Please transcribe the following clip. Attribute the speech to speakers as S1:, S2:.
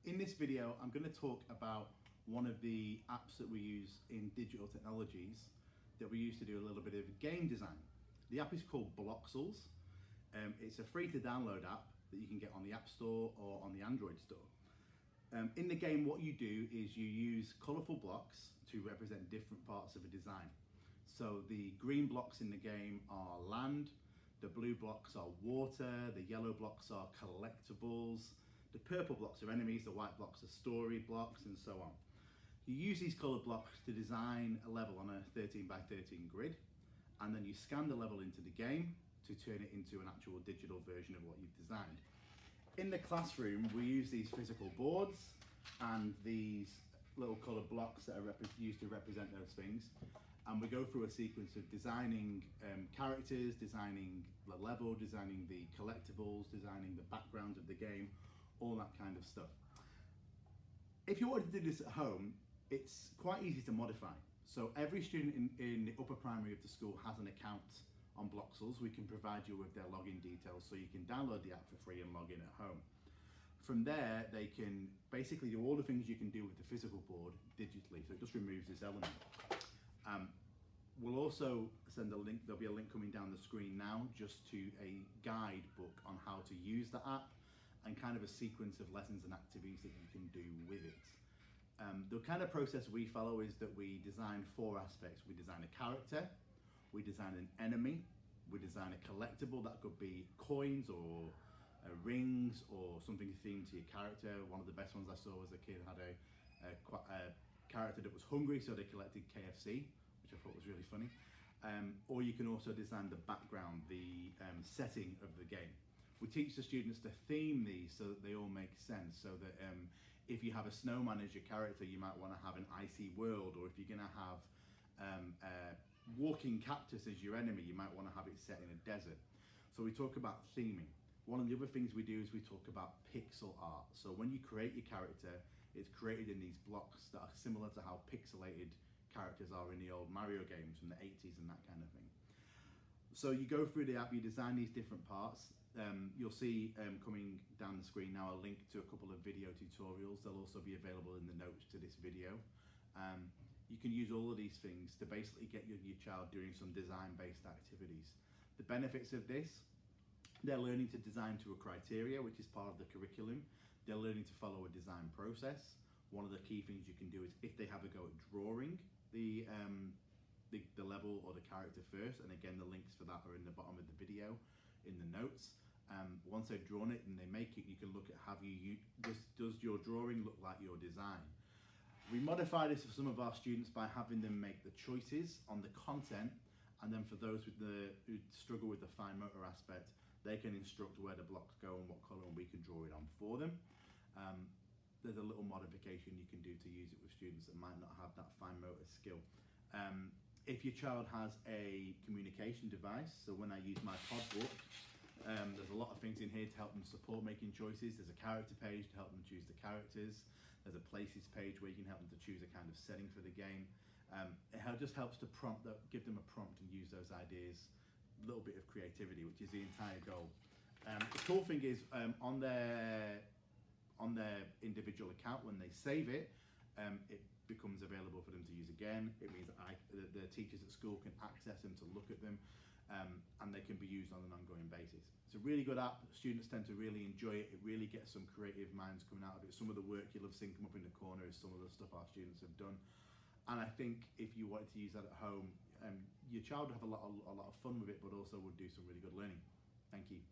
S1: In this video, I'm going to talk about one of the apps that we use in digital technologies that we use to do a little bit of game design. The app is called Bloxels. It's a free to download app that you can get on the App Store or on the Android Store. In the game, what you do is you use colourful blocks to represent different parts of a design. So the green blocks in the game are land, the blue blocks are water, the yellow blocks are collectibles, the purple blocks are enemies, the white blocks are story blocks, and so on. You use these coloured blocks to design a level on a 13 by 13 grid, and then you scan the level into the game to turn it into an actual digital version of what you've designed. In the classroom, we use these physical boards and these little coloured blocks that are used to represent those things, and we go through a sequence of designing characters, designing the level, designing the collectibles, designing the background of the game, all that kind of stuff. If you wanted to do this at home, it's quite easy to modify. So every student in the upper primary of the school has an account on Bloxels. We can provide you with their login details so you can download the app for free and log in at home. From there, they can basically do all the things you can do with the physical board digitally, so it just removes this element. We'll also send a link, there'll be a link coming down the screen now, just to a guidebook on how to use the app and kind of a sequence of lessons and activities that you can do with it. The kind of process we follow is that we design four aspects. We design a character, we design an enemy, we design a collectible, that could be coins or rings or something themed to your character. One of the best ones I saw was a kid had a character that was hungry, so they collected KFC, which I thought was really funny. Or you can also design the background, the setting of the game. We teach the students to theme these so that they all make sense, so that if you have a snowman as your character, you might want to have an icy world, or if you're going to have a walking cactus as your enemy, you might want to have it set in a desert. So we talk about theming. One of the other things we do is we talk about pixel art. So when you create your character, it's created in these blocks that are similar to how pixelated characters are in the old Mario games from the 80s and that kind of thing. So you go through the app, you design these different parts. You'll see coming down the screen now a link to a couple of video tutorials. They'll also be available in the notes to this video. You can use all of these things to basically get your child doing some design-based activities. The benefits of this: they're learning to design to a criteria, which is part of the curriculum. They're learning to follow a design process. One of the key things you can do is if they have a go at drawing the level or the character first, and again the links for that are in the bottom of the video in the notes. Once they've drawn it and they make it, you can look at does your drawing look like your design. We modify this for some of our students by having them make the choices on the content, and then for those who struggle with the fine motor aspect, they can instruct where the blocks go and what colour, and we can draw it on for them. There's a little modification you can do to use it with students that might not have that fine motor skill. If your child has a communication device, so when I use my pod book, there's a lot of things in here to help them support making choices. There's a character page to help them choose the characters. There's a places page where you can help them to choose a kind of setting for the game. It just helps to give them a prompt and use those ideas, a little bit of creativity, which is the entire goal. The cool thing is on their individual account, when they save it, it becomes available for them to use again. It means that the teachers at school can access them to look at them, and they can be used on an ongoing basis. It's a really good app. Students tend to really enjoy it. It really gets some creative minds coming out of it. Some of the work you'll have seen come up in the corner is some of the stuff our students have done. And I think if you wanted to use that at home, your child would have a lot of fun with it, but also would do some really good learning. Thank you.